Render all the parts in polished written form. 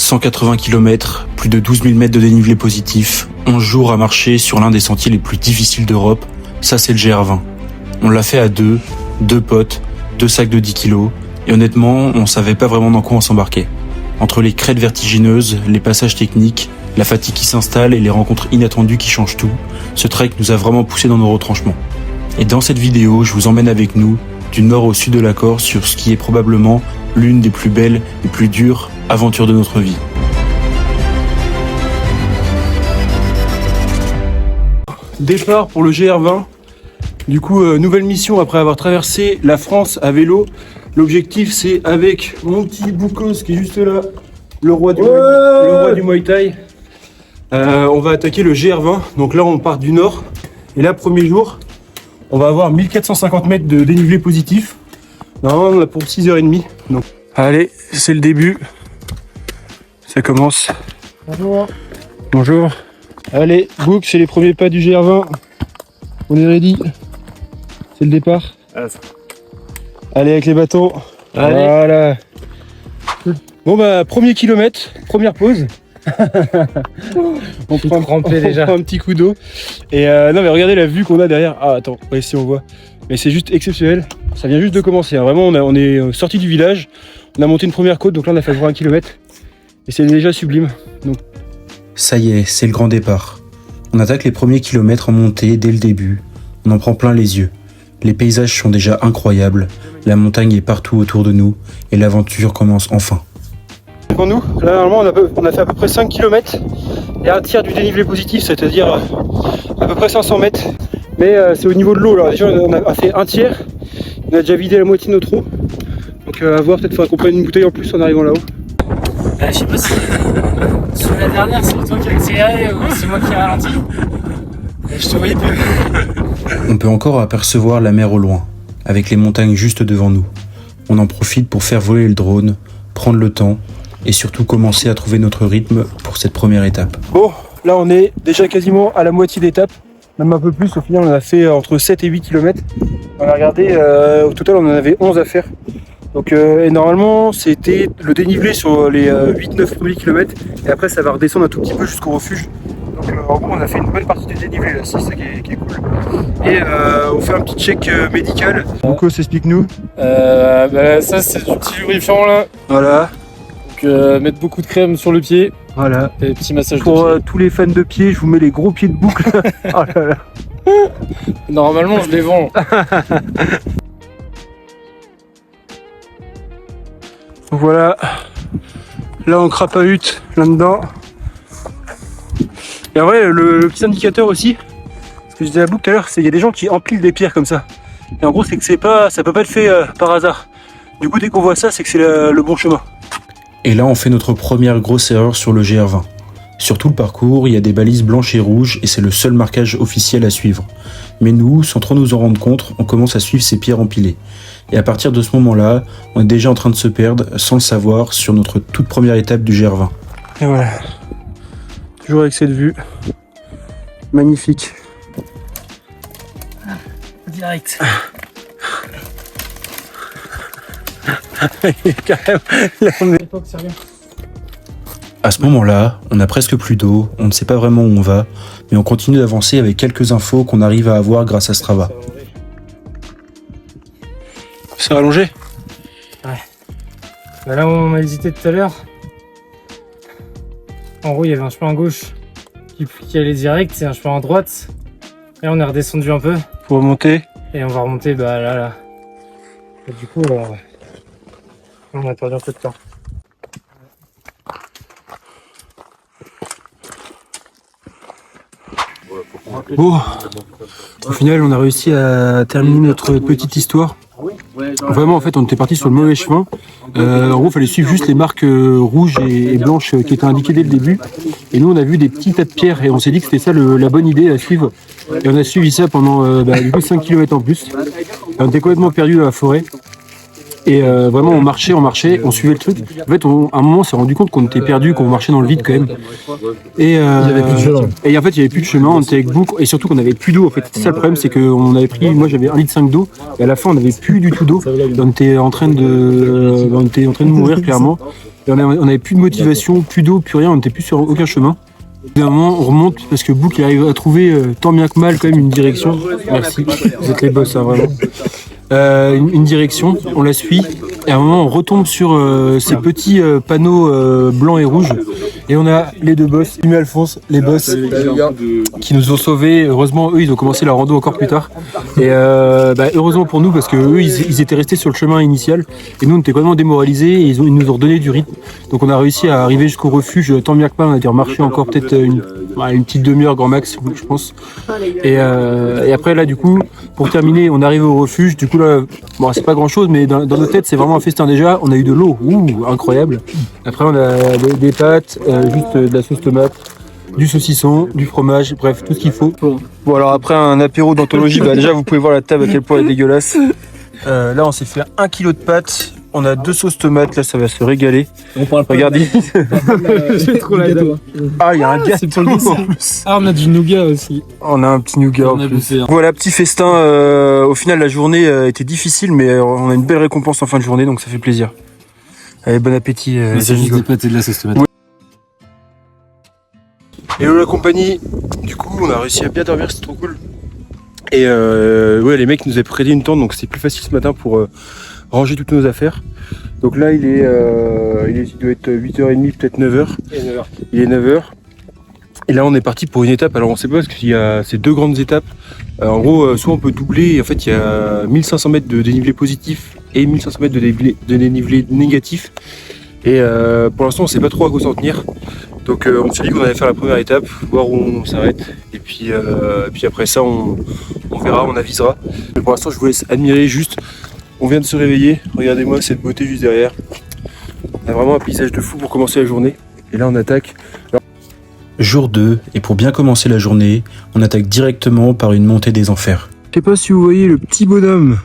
180 km, plus de 12 000 mètres de dénivelé positif, 11 jours à marcher sur l'un des sentiers les plus difficiles d'Europe, ça c'est le GR20. On l'a fait à deux potes, 2 sacs de 10 kilos, et honnêtement, on savait pas vraiment dans quoi on s'embarquait. Entre les crêtes vertigineuses, les passages techniques, la fatigue qui s'installe et les rencontres inattendues qui changent tout, ce trek nous a vraiment poussé dans nos retranchements. Et dans cette vidéo, je vous emmène avec nous, du nord au sud de la Corse, sur ce qui est probablement l'une des plus belles et plus dures aventures de notre vie. Départ pour le GR20. Du coup, nouvelle mission après avoir traversé la France à vélo. L'objectif, c'est avec mon petit Boukos qui est juste là, le roi du Muay Thai. On va attaquer le GR20. Donc là, on part du nord. Et là, premier jour, on va avoir 1450 mètres de dénivelé positif. Normalement, on a pour 6h30. Donc, allez, c'est le début. Ça commence. Bonjour. Bonjour. Allez, Bouk, c'est les premiers pas du GR20. On est ready. C'est le départ. Allez, avec les bâtons. Allez. Voilà. Bon bah, premier kilomètre, première pause. on prend un petit coup d'eau. Et non mais regardez la vue qu'on a derrière. Ah attends, ouais, si on voit. Mais c'est juste exceptionnel. Ça vient juste de commencer. Hein. Vraiment, on est sorti du village. On a monté une première côte, donc là on a fait 20 km. Et c'est déjà sublime. Donc. Ça y est, c'est le grand départ. On attaque les premiers kilomètres en montée dès le début. On en prend plein les yeux. Les paysages sont déjà incroyables. La montagne est partout autour de nous. Et l'aventure commence enfin. Pour nous, là normalement on a fait à peu près 5 km. Et un tiers du dénivelé positif, c'est-à-dire à peu près 500 mètres. Mais c'est au niveau de l'eau. Alors déjà on a fait un tiers. On a déjà vidé la moitié de notre eau. Donc à voir, peut-être faudra qu'on prenne une bouteille en plus en arrivant là-haut. Je sais pas si sur la dernière c'est toi qui as accéléré ou c'est moi qui ai ralenti. Je te voyais plus. On peut encore apercevoir la mer au loin, avec les montagnes juste devant nous. On en profite pour faire voler le drone, prendre le temps et surtout commencer à trouver notre rythme pour cette première étape. Bon, là on est déjà quasiment à la moitié d'étape, même un peu plus. Au final on a fait entre 7 et 8 km. On a regardé, au total on en avait 11 à faire. Donc et normalement c'était le dénivelé sur les 8-9 premiers kilomètres et après ça va redescendre un tout petit peu jusqu'au refuge. Donc en gros on a fait une bonne partie du dénivelé là, c'est ça qui est cool. Et on fait un petit check médical. Boukos, explique-nous. Ça c'est du petit lubrifiant là. Voilà. Donc mettre beaucoup de crème sur le pied. Voilà. Et petit massage pour de pied. Tous les fans de pied, je vous mets les gros pieds de boucle. Oh là là. Normalement je les vends. Voilà, là on crapahute là-dedans. Et en vrai, le petit indicateur aussi, ce que je disais à Bouk tout à l'heure, c'est qu'il y a des gens qui empilent des pierres comme ça. Et en gros, c'est que ça peut pas être fait par hasard. Du coup, dès qu'on voit ça, c'est que c'est le bon chemin. Et là, on fait notre première grosse erreur sur le GR20. Sur tout le parcours, il y a des balises blanches et rouges et c'est le seul marquage officiel à suivre. Mais nous, sans trop nous en rendre compte, on commence à suivre ces pierres empilées. Et à partir de ce moment-là, on est déjà en train de se perdre, sans le savoir, sur notre toute première étape du GR20. Et voilà. Toujours avec cette vue. Magnifique. Direct. Carrément, là, on est... À ce moment-là, on a presque plus d'eau, on ne sait pas vraiment où on va, mais on continue d'avancer avec quelques infos qu'on arrive à avoir grâce à Strava. C'est rallongé ? Ouais. Bah là où on a hésité tout à l'heure, en gros il y avait un chemin à gauche qui allait direct et un chemin à droite. Et on est redescendu un peu. Pour remonter ? Et on va remonter là. Et du coup on a perdu un peu de temps. Bon, au final on a réussi à terminer notre petite histoire. Vraiment en fait on était parti sur le mauvais chemin. En gros il fallait suivre juste les marques rouges et blanches qui étaient indiquées dès le début. Et nous on a vu des petits tas de pierres et on s'est dit que c'était ça la bonne idée à suivre. Et on a suivi ça pendant du coup 5 km en plus. Et on était complètement perdu dans la forêt. Et vraiment on marchait, on suivait le truc. En fait à un moment on s'est rendu compte qu'on était perdu, qu'on marchait dans le vide quand même. Et il y avait plus de chemin. Et en fait il y avait plus de chemin, on était avec Bouk et surtout qu'on avait plus d'eau en fait. C'était ça le problème, c'est qu'on avait pris, moi j'avais 1,5 litre d'eau et à la fin on avait plus du tout d'eau. On était en train de mourir clairement. Et on avait plus de motivation, plus d'eau, plus rien, on n'était plus sur aucun chemin. D'un moment, on remonte parce que Book il arrive à trouver tant bien que mal quand même une direction. Merci, vous êtes les boss, hein, vraiment. Une direction, on la suit, et à un moment on retombe sur ces petits panneaux blancs et rouges, et on a les deux boss, Jimmy et Alphonse, les boss qui nous ont sauvés. Heureusement, eux ils ont commencé la rando encore plus tard, et heureusement pour nous parce que eux ils étaient restés sur le chemin initial, et nous on était complètement démoralisés, et ils nous ont redonné du rythme, donc on a réussi à arriver jusqu'au refuge, tant bien que mal. On a dû remarcher encore peut-être une petite demi-heure grand max, je pense, et après là du coup, pour terminer, on arrive au refuge. Du coup là, bon, c'est pas grand chose, mais dans nos têtes c'est vraiment un festin déjà. On a eu de l'eau, incroyable. Après on a des pâtes, juste de la sauce tomate, du saucisson, du fromage, bref, tout ce qu'il faut. Bon alors après un apéro d'anthologie, déjà vous pouvez voir la table à quel point elle est dégueulasse. Là on s'est fait 1 kg de pâtes, on a 2 sauces tomates, là ça va se régaler. Regardez. J'ai trop la dalle. Ah, il y a un gâteau en plus. Ah, on a du nougat aussi. On a un petit nougat en plus. Voilà, petit festin. Au final, la journée était difficile, mais on a une belle récompense en fin de journée, donc ça fait plaisir. Allez, bon appétit. C'est juste des pâtes et de la sauce tomate. Hello la compagnie. Du coup, on a réussi à bien dormir, c'est trop cool. Et ouais, les mecs nous avaient prêté une tente, donc c'était plus facile ce matin pour ranger toutes nos affaires. Donc là, il doit être 8h30, peut-être 9h. Il est 9h. Et là, on est parti pour une étape. Alors, on sait pas parce qu'il y a ces 2 grandes étapes. En gros, soit on peut doubler. En fait, il y a 1500 mètres de dénivelé positif et 1500 mètres de dénivelé négatif. Et pour l'instant, on sait pas trop à quoi s'en tenir. Donc, on s'est dit qu'on allait faire la première étape, voir où on s'arrête. Et puis après ça, on verra, on avisera. Mais pour l'instant, je vous laisse admirer juste. On vient de se réveiller, regardez-moi cette beauté juste derrière. On a vraiment un paysage de fou pour commencer la journée. Et là on attaque. Jour 2, et pour bien commencer la journée, on attaque directement par une montée des enfers. Je sais pas si vous voyez le petit bonhomme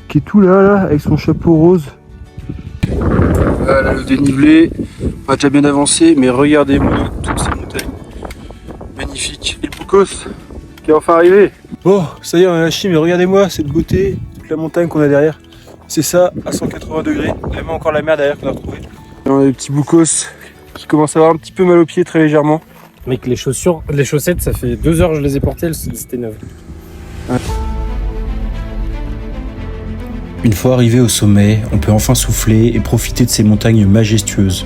qui est tout là, avec son chapeau rose. Là, le dénivelé, on va déjà bien avancer, mais regardez-moi toutes ces montagnes. Magnifique. Et le Boukos qui est enfin arrivé. Bon, ça y est, on a lâché, mais regardez-moi cette beauté. La montagne qu'on a derrière, c'est ça à 180 degrés, même encore la mer derrière qu'on a retrouvée. On a des petits Boukos qui commencent à avoir un petit peu mal aux pieds très légèrement. Mec, les chaussettes, ça fait 2 heures que je les ai portées, elles étaient neuves. Ouais. Une fois arrivé au sommet, on peut enfin souffler et profiter de ces montagnes majestueuses.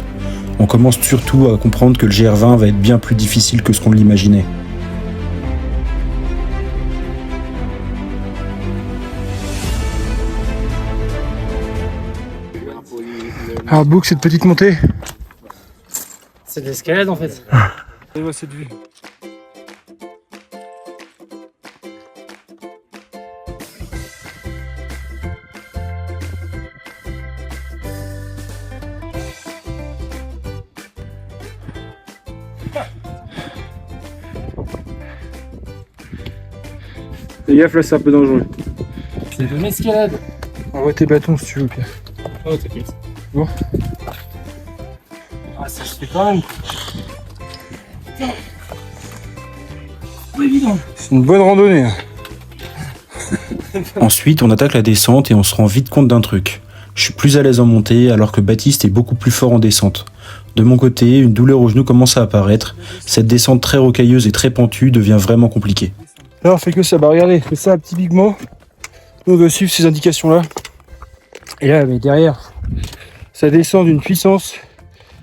On commence surtout à comprendre que le GR20 va être bien plus difficile que ce qu'on l'imaginait. Alors Book, cette petite montée. C'est de l'escalade en fait. Regardez-moi cette vue. Fais gaffe, là c'est un peu dangereux. C'est de l'escalade. Envoie tes bâtons si tu veux, Pierre. Oh, t'inquiète. Bon. Ah, ça se fait quand même. Pas évident. C'est une bonne randonnée. Ensuite, on attaque la descente et on se rend vite compte d'un truc. Je suis plus à l'aise en montée alors que Baptiste est beaucoup plus fort en descente. De mon côté, une douleur au genou commence à apparaître. Cette descente très rocailleuse et très pentue devient vraiment compliquée. Là on fait que ça, bah regardez, c'est ça typiquement. Nous on doit suivre ces indications là. Et là mais derrière, ça descend d'une puissance.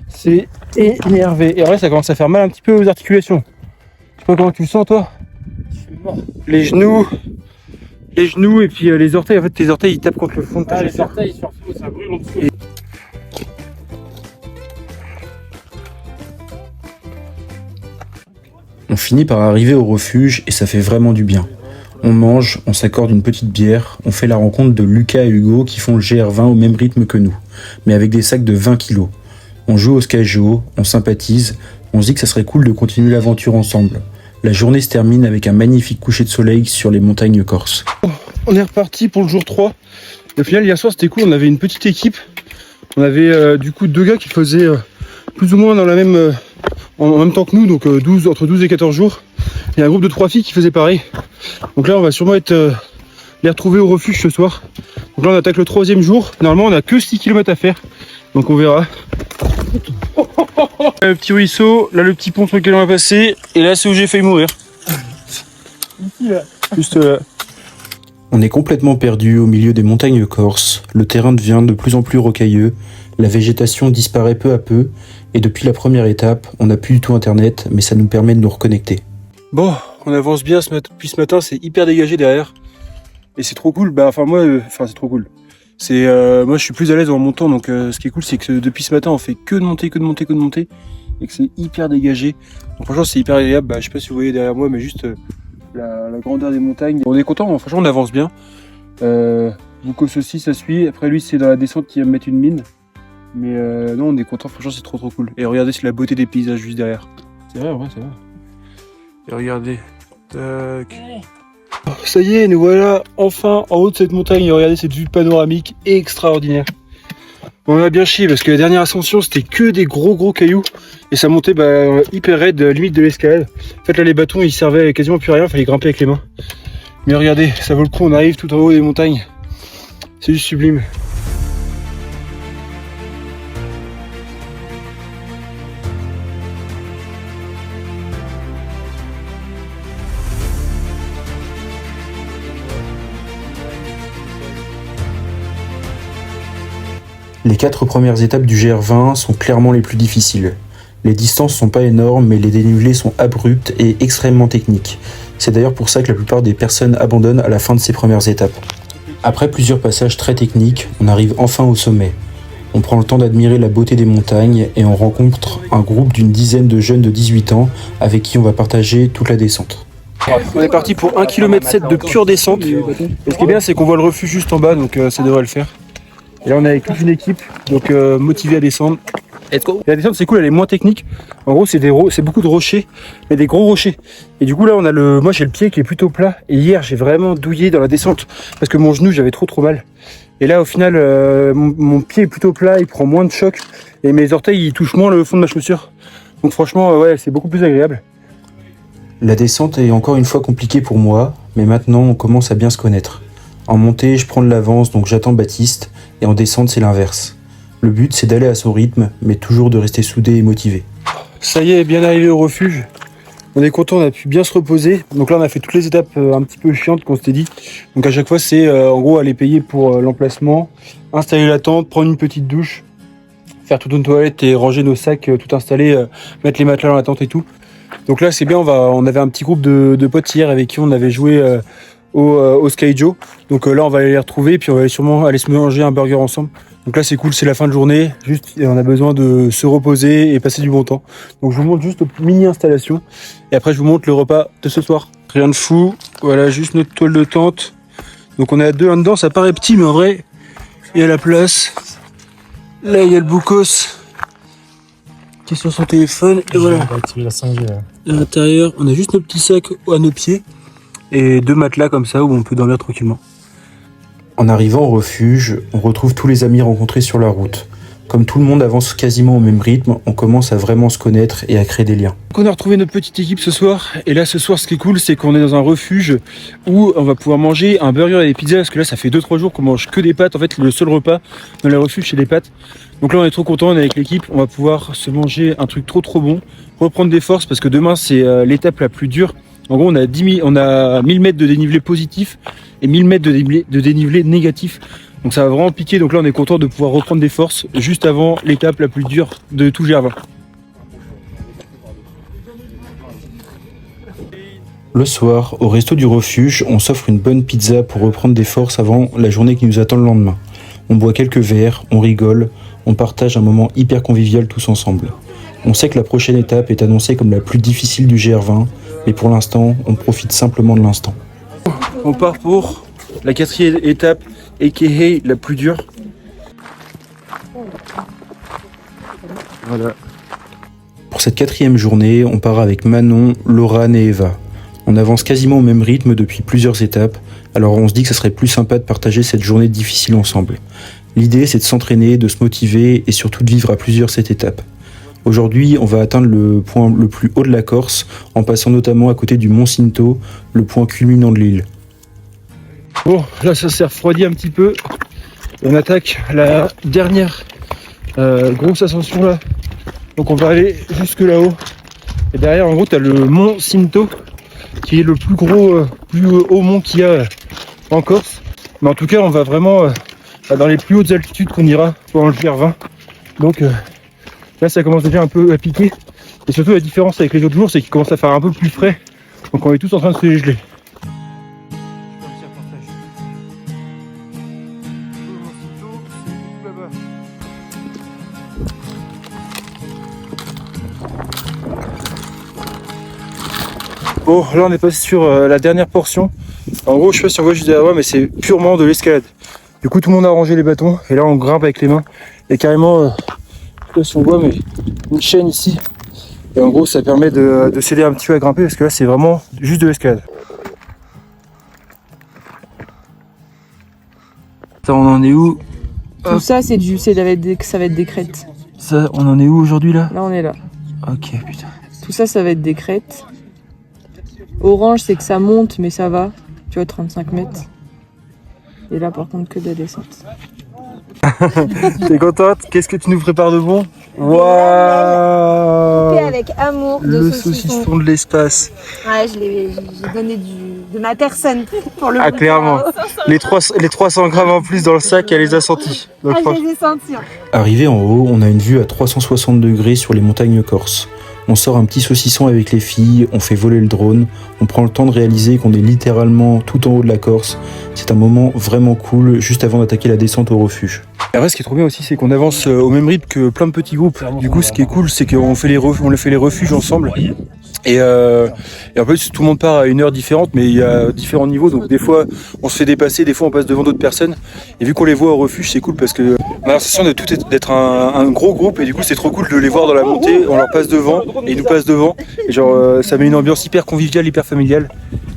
C'est énervé. Et après ça commence à faire mal un petit peu aux articulations. Je sais pas comment tu le sens toi. Je suis mort. Les genoux et puis les orteils. En fait tes orteils ils tapent contre le fond de ta Ah, les chaussure. orteils, surtout, ça brûle en dessous. On finit par arriver au refuge et ça fait vraiment du bien. On mange, on s'accorde une petite bière, on fait la rencontre de Lucas et Hugo qui font le GR20 au même rythme que nous, mais avec des sacs de 20 kilos. On joue au Sky-Geo, on sympathise, on se dit que ça serait cool de continuer l'aventure ensemble. La journée se termine avec un magnifique coucher de soleil sur les montagnes corses. On est reparti pour le jour 3. Et au final hier soir c'était cool, on avait une petite équipe. On avait du coup 2 gars qui faisaient plus ou moins dans la même... en même temps que nous, donc entre 12 et 14 jours. Il y a un groupe de 3 filles qui faisaient pareil. Donc là on va sûrement les retrouver au refuge ce soir. Donc là on attaque le 3e jour. Normalement on a que 6 km à faire. Donc on verra. Le petit ruisseau, là le petit pont sur lequel on va passer, et là c'est où j'ai failli mourir. Ici là. Juste là. On est complètement perdu au milieu des montagnes corses, le terrain devient de plus en plus rocailleux, la végétation disparaît peu à peu, et depuis la première étape, on n'a plus du tout internet, mais ça nous permet de nous reconnecter. Bon, on avance bien depuis ce matin, c'est hyper dégagé derrière. Et c'est trop cool, c'est trop cool. Moi je suis plus à l'aise en montant, donc ce qui est cool c'est que depuis ce matin on fait que de monter, et que c'est hyper dégagé. Donc franchement c'est hyper agréable, je sais pas si vous voyez derrière moi, mais juste la grandeur des montagnes. On est content, franchement on avance bien. Bukos aussi ça suit, après lui c'est dans la descente qui va me mettre une mine. Mais non on est content, franchement c'est trop cool. Et regardez c'est la beauté des paysages juste derrière. C'est vrai, c'est vrai. Et regardez, tac. Ça y est, nous voilà enfin en haut de cette montagne et regardez cette vue panoramique extraordinaire. On a bien chié parce que la dernière ascension c'était que des gros cailloux et ça montait hyper raide, limite de l'escalade. En fait là les bâtons ils servaient quasiment plus à rien, il fallait grimper avec les mains. Mais regardez, ça vaut le coup, on arrive tout en haut des montagnes. C'est juste sublime. Les 4 premières étapes du GR20 sont clairement les plus difficiles. Les distances sont pas énormes, mais les dénivelés sont abrupts et extrêmement techniques. C'est d'ailleurs pour ça que la plupart des personnes abandonnent à la fin de ces premières étapes. Après plusieurs passages très techniques, on arrive enfin au sommet. On prend le temps d'admirer la beauté des montagnes et on rencontre un groupe d'une dizaine de jeunes de 18 ans avec qui on va partager toute la descente. On est parti pour 1,7 km de pure descente. Et ce qui est bien c'est qu'on voit le refuge juste en bas, donc ça devrait le faire. Et là on est avec toute une équipe, donc motivée à descendre. Let's go. La descente c'est cool, elle est moins technique. En gros c'est beaucoup de rochers, mais des gros rochers. Et du coup là moi j'ai le pied qui est plutôt plat. Et hier j'ai vraiment douillé dans la descente parce que mon genou j'avais trop mal. Et là au final mon pied est plutôt plat, il prend moins de choc et mes orteils ils touchent moins le fond de ma chaussure. Donc franchement ouais c'est beaucoup plus agréable. La descente est encore une fois compliquée pour moi, mais maintenant on commence à bien se connaître. En montée, je prends de l'avance, donc j'attends Baptiste, et en descente, c'est l'inverse. Le but, c'est d'aller à son rythme, mais toujours de rester soudé et motivé. Ça y est, bien arrivé au refuge. On est content, on a pu bien se reposer. Donc là, on a fait toutes les étapes un petit peu chiantes qu'on s'était dit. Donc à chaque fois, c'est en gros aller payer pour l'emplacement, installer la tente, prendre une petite douche, faire toute une toilette et ranger nos sacs, tout installer, mettre les matelas dans la tente et tout. Donc là, c'est bien, on avait un petit groupe de potes hier avec qui on avait joué au Sky Joe. Donc là on va aller les retrouver et puis on va sûrement aller se manger un burger ensemble. Donc là c'est cool, c'est la fin de journée, juste on a besoin de se reposer et passer du bon temps. Donc je vous montre juste une mini installation et après je vous montre le repas de ce soir. Rien de fou, voilà juste notre toile de tente. Donc on est à deux là-dedans, ça paraît petit mais en vrai il y a la place. Là il y a le Bukos qui est sur son téléphone et voilà. À l'intérieur on a juste nos petits sacs à nos pieds. Et 2 matelas comme ça où on peut dormir tranquillement. En arrivant au refuge, on retrouve tous les amis rencontrés sur la route. Comme tout le monde avance quasiment au même rythme, on commence à vraiment se connaître et à créer des liens. Donc on a retrouvé notre petite équipe ce soir. Et là ce soir ce qui est cool c'est qu'on est dans un refuge où on va pouvoir manger un burger et des pizzas. Parce que là ça fait 2-3 jours qu'on mange que des pâtes. En fait le seul repas dans le refuge c'est des pâtes. Donc là on est trop content, on est avec l'équipe. On va pouvoir se manger un truc trop bon. Reprendre des forces parce que demain c'est l'étape la plus dure. En gros, on a 1000 mètres de dénivelé positif et 1000 mètres de dénivelé négatif. Donc ça va vraiment piquer. Donc là, on est content de pouvoir reprendre des forces juste avant l'étape la plus dure de tout GR20. Le soir, au resto du refuge, on s'offre une bonne pizza pour reprendre des forces avant la journée qui nous attend le lendemain. On boit quelques verres, on rigole, on partage un moment hyper convivial tous ensemble. On sait que la prochaine étape est annoncée comme la plus difficile du GR20, mais pour l'instant, on profite simplement de l'instant. On part pour la 4e étape, aka la plus dure. Voilà. Pour cette 4e journée, on part avec Manon, Laurane et Eva. On avance quasiment au même rythme depuis plusieurs étapes, alors on se dit que ça serait plus sympa de partager cette journée difficile ensemble. L'idée, c'est de s'entraîner, de se motiver et surtout de vivre à plusieurs cette étape. Aujourd'hui, on va atteindre le point le plus haut de la Corse, en passant notamment à côté du Mont Cinto, le point culminant de l'île. Bon, là ça s'est refroidi un petit peu. On attaque la dernière grosse ascension là. Donc on va aller jusque là-haut. Et derrière, en gros, tu as le mont Cinto, qui est le plus gros, plus haut mont qu'il y a en Corse. Mais en tout cas, on va vraiment dans les plus hautes altitudes qu'on ira pendant le GR20. Donc là, ça commence déjà un peu à piquer. Et surtout, la différence avec les autres jours, c'est qu'il commence à faire un peu plus frais. Donc on est tous en train de se geler. Bon, là on est passé sur la dernière portion. En gros, je sais pas si on voit juste derrière moi, mais c'est purement de l'escalade. Du coup, tout le monde a rangé les bâtons et là on grimpe avec les mains. Il y a carrément, je sais pas si on voit, mais une chaîne ici. Et en gros, ça permet de s'aider un petit peu à grimper parce que là c'est vraiment juste de l'escalade. Attends, on en est où? Tout ça, ça va être des crêtes. Ça, on en est où aujourd'hui là? Là, on est là. Ok, putain. Tout ça, ça va être des crêtes. Orange, c'est que ça monte, mais ça va. Tu vois, 35 mètres. Et là, par contre, que de la descente. T'es contente? Qu'est-ce que tu nous prépares de bon? Waouh! Coupé avec amour de Le saucisson. saucisson de l'espace. Ouais, j'ai donné de ma personne pour le Ah, goûter. clairement. Les 300 grammes en plus dans le sac, elle les a sentis. Donc, Ah, je les ai sentis. Hein. Arrivé en haut, on a une vue à 360 degrés sur les montagnes corses. On sort un petit saucisson avec les filles, on fait voler le drone, on prend le temps de réaliser qu'on est littéralement tout en haut de la Corse. C'est un moment vraiment cool juste avant d'attaquer la descente au refuge. Et après, ce qui est trop bien aussi, c'est qu'on avance au même rythme que plein de petits groupes. Du coup, ce qui est cool, c'est qu'on fait les refuges ensemble. Et en plus, tout le monde part à une heure différente, mais il y a différents niveaux. Donc des fois, on se fait dépasser, des fois, on passe devant d'autres personnes. Et vu qu'on les voit au refuge, c'est cool parce que on a l'impression d'être un gros groupe. Et du coup, c'est trop cool de les voir dans la montée. On leur passe devant et ils nous passent devant. Et genre, ça met une ambiance hyper conviviale, hyper familiale.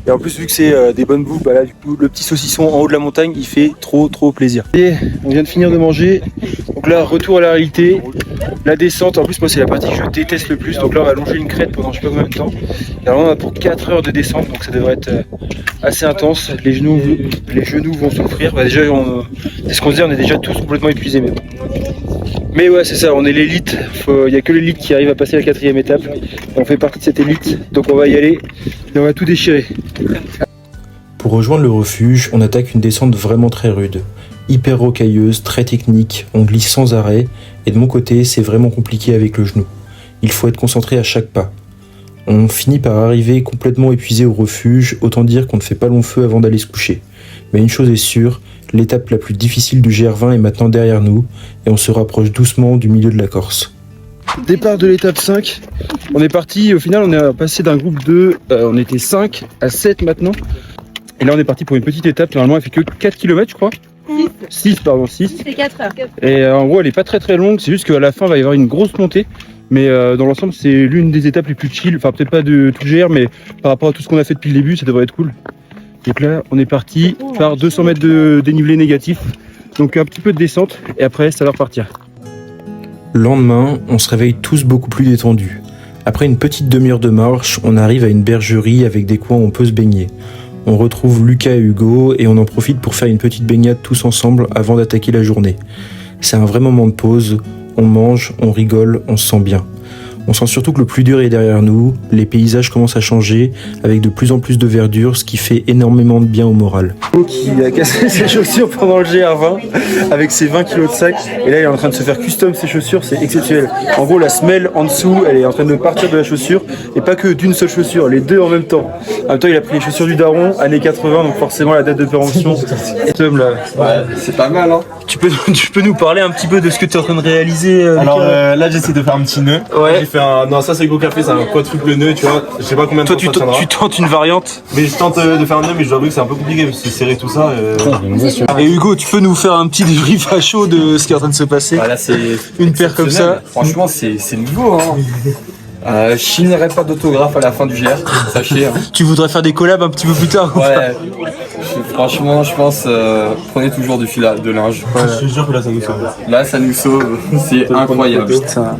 Et en plus, vu que c'est des bonnes bouffes, bah là, du coup, le petit saucisson en haut de la montagne, il fait trop plaisir. Et on vient de finir de manger. Donc là, retour à la réalité. La descente, en plus, moi, c'est la partie que je déteste le plus. Donc là, on va longer une crête pendant je sais pas combien de temps. Et alors, on a pour 4 heures de descente, donc ça devrait être assez intense. Les genoux vont souffrir. Bah, déjà, c'est ce qu'on se dit, on est déjà tous complètement épuisés. Mais ouais, c'est ça, on est l'élite. Il n'y a que l'élite qui arrive à passer la 4e étape. Et on fait partie de cette élite, donc on va y aller et on va tout déchirer. Pour rejoindre le refuge, on attaque une descente vraiment très rude. Hyper rocailleuse, très technique, on glisse sans arrêt, et de mon côté, c'est vraiment compliqué avec le genou. Il faut être concentré à chaque pas. On finit par arriver complètement épuisé au refuge, autant dire qu'on ne fait pas long feu avant d'aller se coucher. Mais une chose est sûre, l'étape la plus difficile du GR20 est maintenant derrière nous, et on se rapproche doucement du milieu de la Corse. Départ de l'étape 5, on est parti, au final on est passé d'un groupe de, on était 5 à 7 maintenant. Et là on est parti pour une petite étape, normalement elle fait que 4 km je crois. 6. C'est 4 heures. Et en gros elle est pas très longue, c'est juste qu'à la fin il va y avoir une grosse montée. Mais dans l'ensemble c'est l'une des étapes les plus chill, enfin peut-être pas de tout le GR, mais par rapport à tout ce qu'on a fait depuis le début ça devrait être cool. Donc là on est parti par 200 mètres de dénivelé négatif, donc un petit peu de descente et après ça va repartir. Lendemain, on se réveille tous beaucoup plus détendus. Après une petite demi-heure de marche, on arrive à une bergerie avec des coins où on peut se baigner. On retrouve Lucas et Hugo et on en profite pour faire une petite baignade tous ensemble avant d'attaquer la journée. C'est un vrai moment de pause, on mange, on rigole, on se sent bien. On sent surtout que le plus dur est derrière nous, les paysages commencent à changer avec de plus en plus de verdure, ce qui fait énormément de bien au moral. Qui a cassé ses chaussures pendant le GR20 avec ses 20 kg de sac et là il est en train de se faire custom ses chaussures, c'est exceptionnel. En gros la semelle en dessous elle est en train de partir de la chaussure et pas que d'une seule chaussure, les deux en même temps. En même temps il a pris les chaussures du daron, années 80, donc forcément la date de péremption. Ouais, c'est pas mal hein. Tu peux nous parler un petit peu de ce que tu es en train de réaliser Alors là j'essaie de faire un petit nœud. Ouais. J'ai fait non ça c'est Go Café, c'est un quadruple nœud tu vois. Je sais pas combien de toi temps ça tiendra. tu tentes une variante. Mais je tente de faire un nœud mais je dois avouer que c'est un peu compliqué parce que c'est serré tout ça. Et Hugo tu peux nous faire un petit débrief à chaud de ce qui est en train de se passer. Là c'est une paire comme ça. Franchement c'est nouveau hein. Je signerai pas d'autographe à la fin du GR, sachez. Hein. Tu voudrais faire des collabs un petit peu plus tard? Ouais. Franchement je pense prenez toujours du fil de linge. Je te jure que là ça nous sauve. Là ça nous sauve, c'est incroyable. Putain.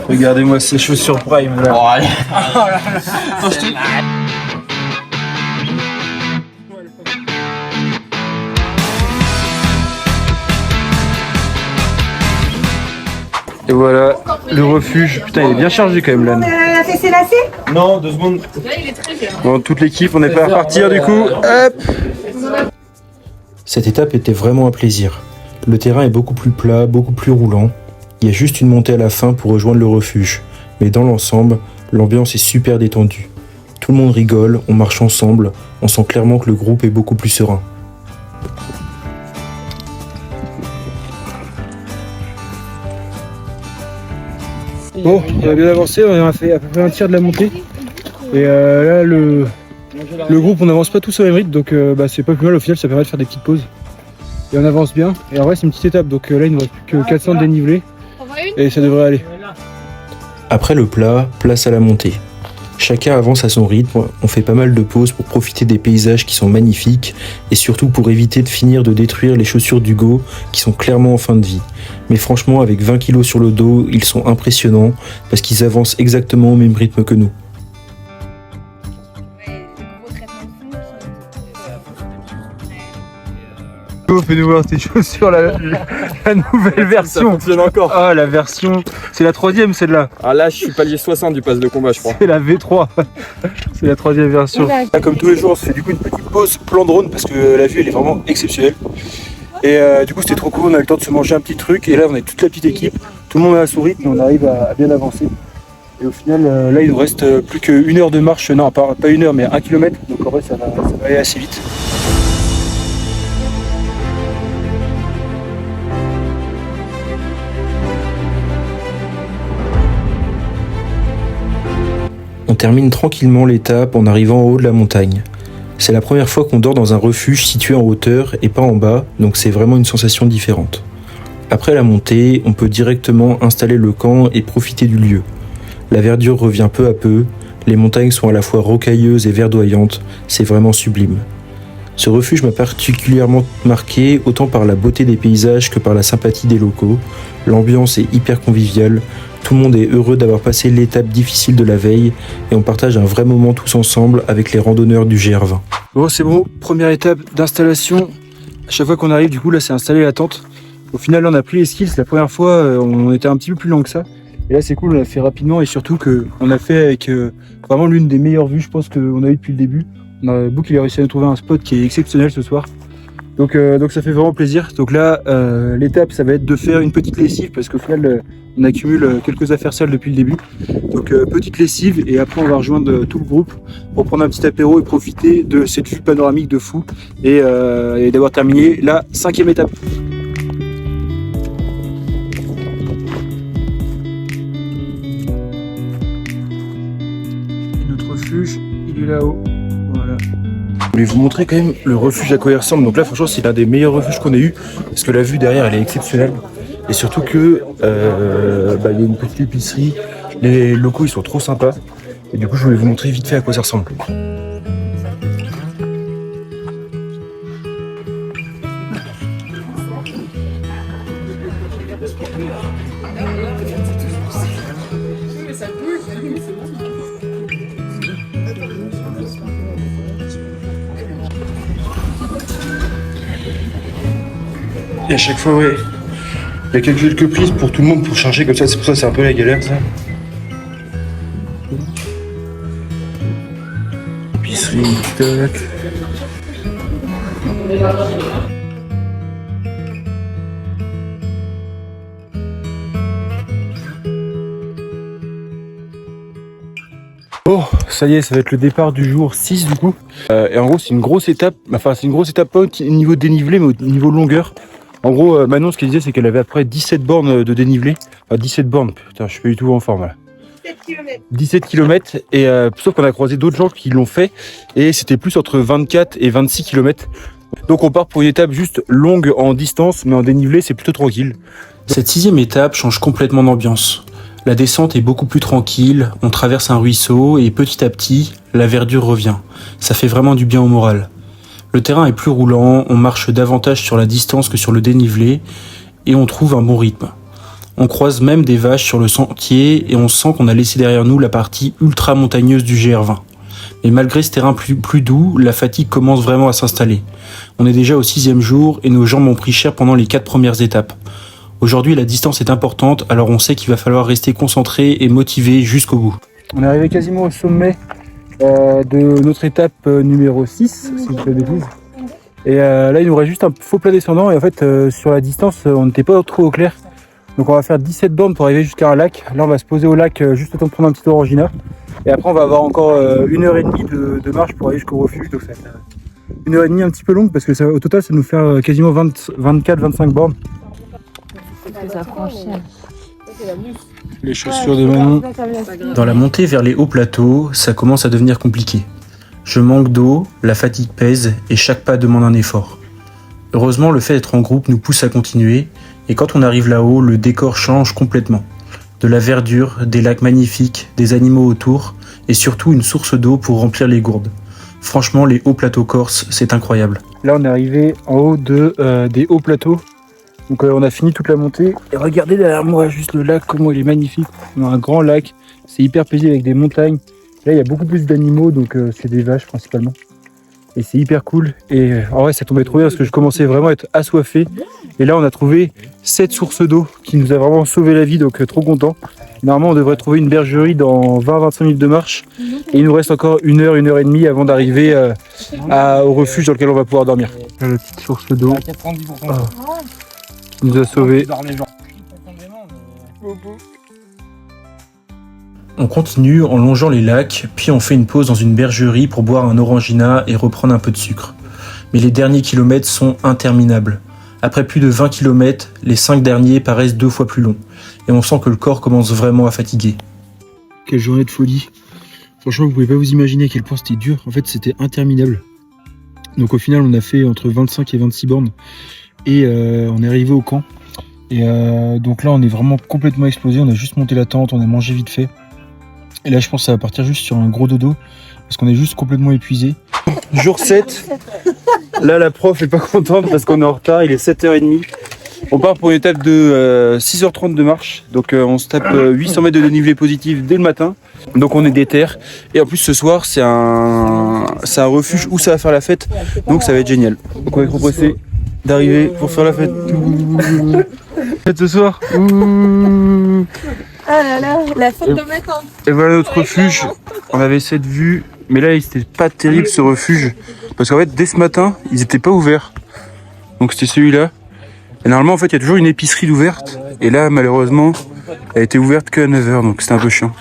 Regardez-moi ces chaussures Prime là. Oh, allez. Et voilà, le refuge. Putain, il est bien chargé quand même, l'âne. La fessée lacée? Non, 2 secondes. Bon, toute l'équipe, on est prêt à repartir du coup. Hop. Cette étape était vraiment un plaisir. Le terrain est beaucoup plus plat, beaucoup plus roulant. Il y a juste une montée à la fin pour rejoindre le refuge. Mais dans l'ensemble, l'ambiance est super détendue. Tout le monde rigole, on marche ensemble, on sent clairement que le groupe est beaucoup plus serein. Bon, on a bien avancé, on a fait à peu près un tiers de la montée. Et là, le groupe, on n'avance pas tous au même rythme, donc c'est pas plus mal. Au final, ça permet de faire des petites pauses. Et on avance bien. Et en vrai, c'est une petite étape, donc là, il ne reste plus que 400 de dénivelé. Et ça devrait aller. Après le plat, place à la montée. Chacun avance à son rythme, on fait pas mal de pauses pour profiter des paysages qui sont magnifiques et surtout pour éviter de finir de détruire les chaussures d'Hugo qui sont clairement en fin de vie. Mais franchement, avec 20 kilos sur le dos, ils sont impressionnants parce qu'ils avancent exactement au même rythme que nous. Hugo, fais-nous voir tes chaussures, la nouvelle version. Ça fonctionne encore. Ah, la version, c'est la 3e celle-là. Ah là, je suis palier 60 du pass de combat, je crois. C'est la V3. C'est la 3e version. Là, comme tous les jours, on se fait du coup une petite pause plan drone parce que la vue elle est vraiment exceptionnelle. Et du coup c'était trop cool, on a eu le temps de se manger un petit truc et là on est toute la petite équipe, tout le monde a son rythme et on arrive à bien avancer. Et au final là il nous reste plus qu'une heure de marche, non pas 1 heure mais 1 km, donc en vrai ça va aller assez vite. On termine tranquillement l'étape en arrivant en haut de la montagne. C'est la première fois qu'on dort dans un refuge situé en hauteur et pas en bas, donc c'est vraiment une sensation différente. Après la montée, on peut directement installer le camp et profiter du lieu. La verdure revient peu à peu, les montagnes sont à la fois rocailleuses et verdoyantes, c'est vraiment sublime. Ce refuge m'a particulièrement marqué autant par la beauté des paysages que par la sympathie des locaux. L'ambiance est hyper conviviale, tout le monde est heureux d'avoir passé l'étape difficile de la veille et on partage un vrai moment tous ensemble avec les randonneurs du GR20. Bon c'est bon, première étape d'installation. À chaque fois qu'on arrive du coup là c'est installer la tente. Au final là, on a pris les skills, la première fois on était un petit peu plus lent que ça. Et là c'est cool, on l'a fait rapidement et surtout qu'on a fait avec vraiment l'une des meilleures vues je pense qu'on a eu depuis le début. On a beaucoup il a réussi à nous trouver un spot qui est exceptionnel ce soir. Donc ça fait vraiment plaisir. Donc là l'étape ça va être de faire une petite lessive parce qu'au final on accumule quelques affaires sales depuis le début. Donc petite lessive et après on va rejoindre tout le groupe pour prendre un petit apéro et profiter de cette vue panoramique de fou et d'avoir terminé la 5e étape. Et notre refuge il est là-haut. Voilà. Je voulais vous montrer quand même le refuge à quoi il ressemble. Donc là franchement c'est l'un des meilleurs refuges qu'on ait eu parce que la vue derrière elle est exceptionnelle et surtout que il y a une petite épicerie, les locaux ils sont trop sympas et du coup je voulais vous montrer vite fait à quoi ça ressemble. Et à chaque fois, ouais, il y a quelques prises pour tout le monde pour charger comme ça, c'est pour ça que c'est un peu la galère ça. Épicerie, tac. Bon, ça y est, ça va être le départ du jour 6 du coup. Et en gros, c'est une grosse étape, enfin c'est une grosse étape pas au niveau dénivelé mais au niveau longueur. En gros, Manon, ce qu'elle disait, c'est qu'elle avait après 17 bornes de dénivelé. Enfin, 17 bornes, putain, je suis pas du tout en forme là. 17 km, et sauf qu'on a croisé d'autres gens qui l'ont fait, et c'était plus entre 24 et 26 km. Donc on part pour une étape juste longue en distance, mais en dénivelé, c'est plutôt tranquille. Cette 6e étape change complètement d'ambiance. La descente est beaucoup plus tranquille, on traverse un ruisseau, et petit à petit, la verdure revient. Ça fait vraiment du bien au moral. Le terrain est plus roulant, on marche davantage sur la distance que sur le dénivelé et on trouve un bon rythme. On croise même des vaches sur le sentier et on sent qu'on a laissé derrière nous la partie ultra montagneuse du GR20. Mais malgré ce terrain plus doux, la fatigue commence vraiment à s'installer. On est déjà au 6e jour et nos jambes ont pris cher pendant les 4 premières étapes. Aujourd'hui, la distance est importante, alors on sait qu'il va falloir rester concentré et motivé jusqu'au bout. On est arrivé quasiment au sommet de notre étape numéro 6, si je ne dis pas de bêtises. Et là, il nous reste juste un faux plat descendant. Et en fait, sur la distance, on n'était pas trop au clair. Donc on va faire 17 bornes pour arriver jusqu'à un lac. Là, on va se poser au lac juste le temps de prendre un petit orangina. Et après, on va avoir encore 1h30 de marche pour aller jusqu'au refuge. Donc ça va être 1h30 un petit peu longue parce que ça, au total, ça nous fait quasiment 24-25 bornes. Les chaussures de Manon. Dans la montée vers les hauts plateaux, ça commence à devenir compliqué. Je manque d'eau, la fatigue pèse et chaque pas demande un effort. Heureusement, le fait d'être en groupe nous pousse à continuer et quand on arrive là-haut, le décor change complètement. De la verdure, des lacs magnifiques, des animaux autour et surtout une source d'eau pour remplir les gourdes. Franchement, les hauts plateaux corses, c'est incroyable. Là, on est arrivé en haut des hauts plateaux. Donc on a fini toute la montée. Et regardez derrière moi, juste le lac, comment il est magnifique. On a un grand lac, c'est hyper paisible avec des montagnes. Là, il y a beaucoup plus d'animaux, donc c'est des vaches principalement. Et c'est hyper cool. Et en vrai, ça tombait trop bien parce que je commençais vraiment à être assoiffé. Et là, on a trouvé 7 sources d'eau qui nous a vraiment sauvé la vie, donc trop content. Normalement, on devrait trouver une bergerie dans 20-25 minutes de marche. Et il nous reste encore 1h et demie avant d'arriver au refuge dans lequel on va pouvoir dormir. Là, la petite source d'eau. Qui nous a sauvés. On continue en longeant les lacs, puis on fait une pause dans une bergerie pour boire un orangina et reprendre un peu de sucre. Mais les derniers kilomètres sont interminables. Après plus de 20 km, les 5 derniers paraissent 2 fois plus longs. Et on sent que le corps commence vraiment à fatiguer. Quelle journée de folie. Franchement, vous pouvez pas vous imaginer à quel point c'était dur. En fait, c'était interminable. Donc au final, on a fait entre 25 et 26 bornes. Et on est arrivé au camp. Et donc là, on est vraiment complètement explosé. On a juste monté la tente, on a mangé vite fait. Et là, je pense que ça va partir juste sur un gros dodo. Parce qu'on est juste complètement épuisé. Jour 7. Là, la prof est pas contente parce qu'on est en retard. Il est 7h30. On part pour une étape de 6h30 de marche. Donc on se tape 800 mètres de dénivelé positif dès le matin. Donc on est déter. Et en plus ce soir c'est un refuge où ça va faire la fête. Donc ça va être génial. Donc on est trop pressé d'arriver pour faire la fête. Fête ce soir. Ah là là, la fête de matin. Et voilà notre refuge. On avait cette vue. Mais là c'était pas terrible ce refuge. Parce qu'en fait dès ce matin ils étaient pas ouverts. Donc c'était celui-là. Et normalement, en fait, il y a toujours une épicerie d'ouverte. Et là, malheureusement, elle était ouverte qu'à 9h, donc c'était un peu chiant.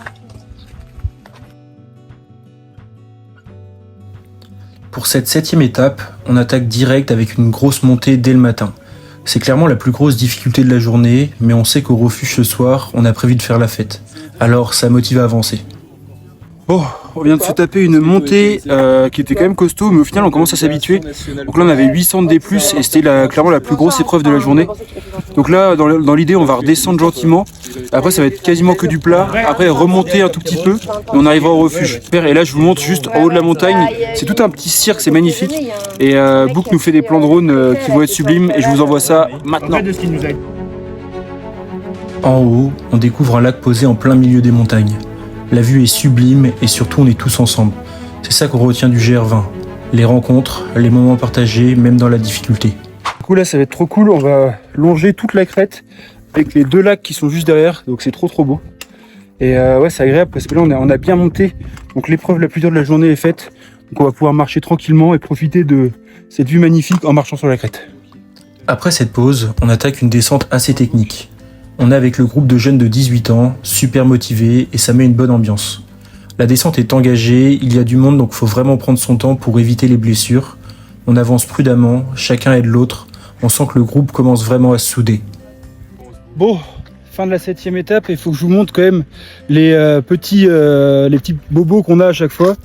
Pour cette 7e étape, on attaque direct avec une grosse montée dès le matin. C'est clairement la plus grosse difficulté de la journée, mais on sait qu'au refuge ce soir, on a prévu de faire la fête. Alors, ça motive à avancer. Bon, on vient de se taper une montée qui était quand même costaud, mais au final on commence à s'habituer. Donc là on avait 800 de D+, et c'était clairement la plus grosse épreuve de la journée. Donc là dans l'idée on va redescendre gentiment, après ça va être quasiment que du plat, après remonter un tout petit peu, et on arrivera au refuge. Et là je vous montre juste en haut de la montagne, c'est tout un petit cirque, c'est magnifique. Et Book nous fait des plans drone qui vont être sublimes, et je vous envoie ça maintenant. En haut, on découvre un lac posé en plein milieu des montagnes. La vue est sublime et surtout on est tous ensemble. C'est ça qu'on retient du GR20. Les rencontres, les moments partagés, même dans la difficulté. Du coup là ça va être trop cool, on va longer toute la crête avec les 2 lacs qui sont juste derrière, donc c'est trop beau. Et ouais c'est agréable parce que là on a bien monté, donc l'épreuve la plus dure de la journée est faite. Donc on va pouvoir marcher tranquillement et profiter de cette vue magnifique en marchant sur la crête. Après cette pause, on attaque une descente assez technique. On est avec le groupe de jeunes de 18 ans, super motivés et ça met une bonne ambiance. La descente est engagée, il y a du monde donc faut vraiment prendre son temps pour éviter les blessures. On avance prudemment, chacun aide l'autre, on sent que le groupe commence vraiment à se souder. Bon, fin de la 7e étape, et il faut que je vous montre quand même les petits bobos qu'on a à chaque fois.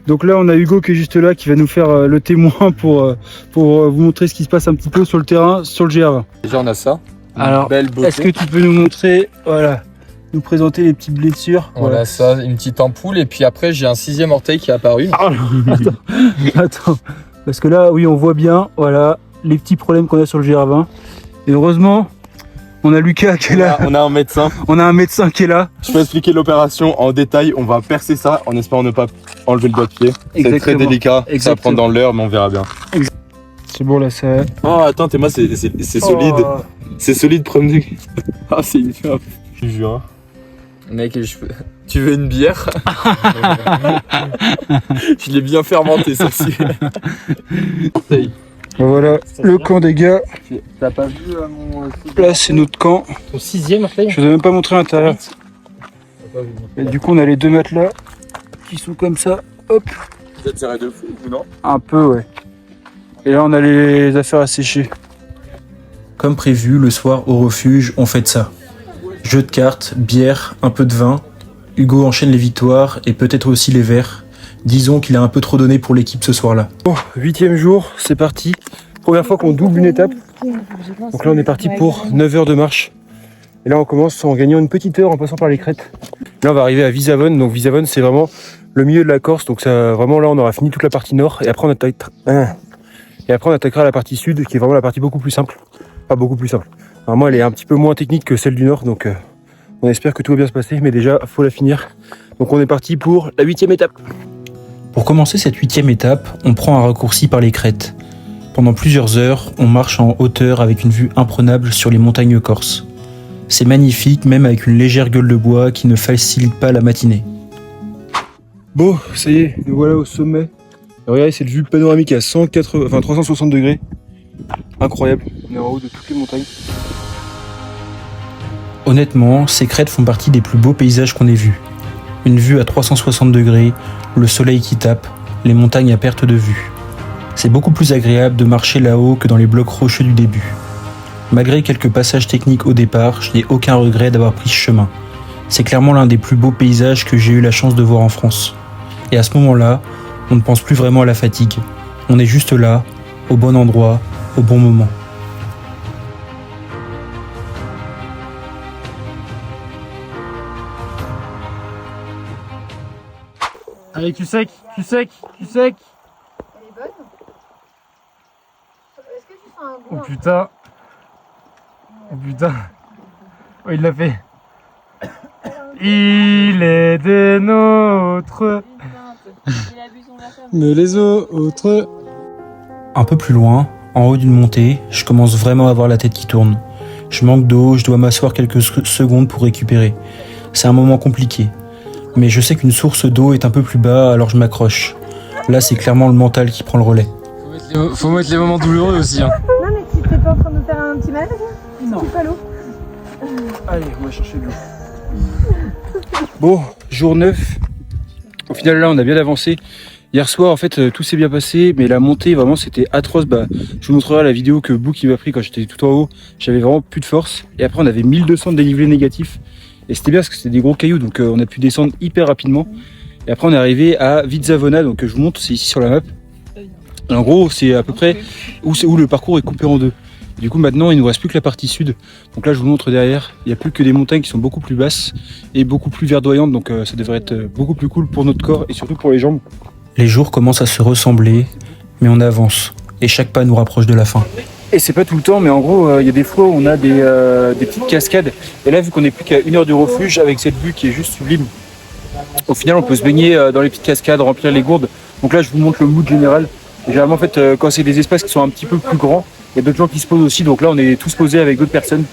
Donc là on a Hugo qui est juste là, qui va nous faire le témoin pour vous montrer ce qui se passe un petit peu sur le terrain, sur le GR20. Déjà on a ça. Alors, est-ce que tu peux nous montrer, voilà, nous présenter les petites blessures? Voilà ça, une petite ampoule et puis après j'ai un 6e orteil qui est apparu. Ah, attends, parce que là, oui, on voit bien, voilà, les petits problèmes qu'on a sur le GR20. Et heureusement, on a Lucas qui est là. On a un médecin. On a un médecin qui est là. Je peux expliquer l'opération en détail. On va percer ça en espérant ne pas enlever le doigt de pied. C'est très Exactement. délicat, ça va prendre dans l'heure, mais on verra bien. C'est bon là, ça. Oh, attends, Théma, c'est solide. C'est solide, premier degré. Ah, c'est une femme. Je te jure. Mec, tu veux une bière? Je l'ai bien fermenté, celle-ci. Voilà, le camp des gars. T'as pas vu mon... Là, c'est notre camp. Ton 6ème, Marseille. Je vous ai même pas montré l'intérieur. Et du coup, on a les 2 matelas qui sont comme ça. Hop. Vous êtes serré de fou, ou non? Un peu, ouais. Et là, on a les affaires à sécher. Comme prévu, le soir au refuge, on fait de ça. Jeu de cartes, bière, un peu de vin. Hugo enchaîne les victoires et peut-être aussi les verres. Disons qu'il a un peu trop donné pour l'équipe ce soir-là. Bon, 8e jour, c'est parti. Première fois qu'on double une étape. Donc là, on est parti pour 9 heures de marche. Et là, on commence en gagnant une petite heure en passant par les crêtes. Là, on va arriver à Visavone. Donc Visavone, c'est vraiment le milieu de la Corse. Donc ça, vraiment, là, on aura fini toute la partie nord. Et après, on attaquera la partie sud, qui est vraiment la partie beaucoup plus simple. Pas beaucoup plus simple. Vraiment, elle est un petit peu moins technique que celle du nord. Donc on espère que tout va bien se passer. Mais déjà, faut la finir. Donc on est parti pour la 8e étape. Pour commencer cette 8e étape, on prend un raccourci par les crêtes. Pendant plusieurs heures, on marche en hauteur avec une vue imprenable sur les montagnes corses. C'est magnifique, même avec une légère gueule de bois qui ne facilite pas la matinée. Bon, ça y est, nous voilà au sommet. Et regardez, cette vue panoramique à 360 degrés. Incroyable, on est en haut de toutes les montagnes. Honnêtement, ces crêtes font partie des plus beaux paysages qu'on ait vus. Une vue à 360 degrés, le soleil qui tape, les montagnes à perte de vue. C'est beaucoup plus agréable de marcher là-haut que dans les blocs rocheux du début. Malgré quelques passages techniques au départ, je n'ai aucun regret d'avoir pris ce chemin. C'est clairement l'un des plus beaux paysages que j'ai eu la chance de voir en France. Et à ce moment-là, on ne pense plus vraiment à la fatigue. On est juste là, au bon endroit, au bon moment. Allez, tu sec. Elle est bonne? Est-ce que tu sens un Oh goût? putain. Oh putain. Oh, il l'a fait. Il est des nôtres. Mais les autres. Un peu plus loin, en haut d'une montée, je commence vraiment à avoir la tête qui tourne. Je manque d'eau, je dois m'asseoir quelques secondes pour récupérer. C'est un moment compliqué. Mais je sais qu'une source d'eau est un peu plus bas, alors je m'accroche. Là, c'est clairement le mental qui prend le relais. Faut mettre les moments douloureux aussi. Hein. Non, mais tu t'es pas en train de nous faire un petit malaise? Non. C'est pas l'eau. Allez, on va chercher de l'eau. Bon, jour 9. Au final, là, on a bien avancé. Hier soir, en fait, tout s'est bien passé, mais la montée, vraiment, c'était atroce. Bah, je vous montrerai la vidéo que Book m'a pris quand j'étais tout en haut. J'avais vraiment plus de force. Et après, on avait 1200 de dénivelé négatif. Et c'était bien parce que c'était des gros cailloux, donc on a pu descendre hyper rapidement. Et après, on est arrivé à Visavona, donc je vous montre, c'est ici sur la map. Et en gros, c'est à peu près où le parcours est coupé en deux. Et du coup, maintenant, il ne nous reste plus que la partie sud. Donc là, je vous montre derrière, il n'y a plus que des montagnes qui sont beaucoup plus basses et beaucoup plus verdoyantes. Donc ça devrait être beaucoup plus cool pour notre corps et surtout pour les jambes. Les jours commencent à se ressembler, mais on avance. Et chaque pas nous rapproche de la fin. Et c'est pas tout le temps, mais en gros, il y a des fois où on a des petites cascades. Et là, vu qu'on n'est plus qu'à 1 heure du refuge, avec cette vue qui est juste sublime, au final, on peut se baigner dans les petites cascades, remplir les gourdes. Donc là, je vous montre le mood général. Et généralement, en fait, quand c'est des espaces qui sont un petit peu plus grands, il y a d'autres gens qui se posent aussi. Donc là, on est tous posés avec d'autres personnes.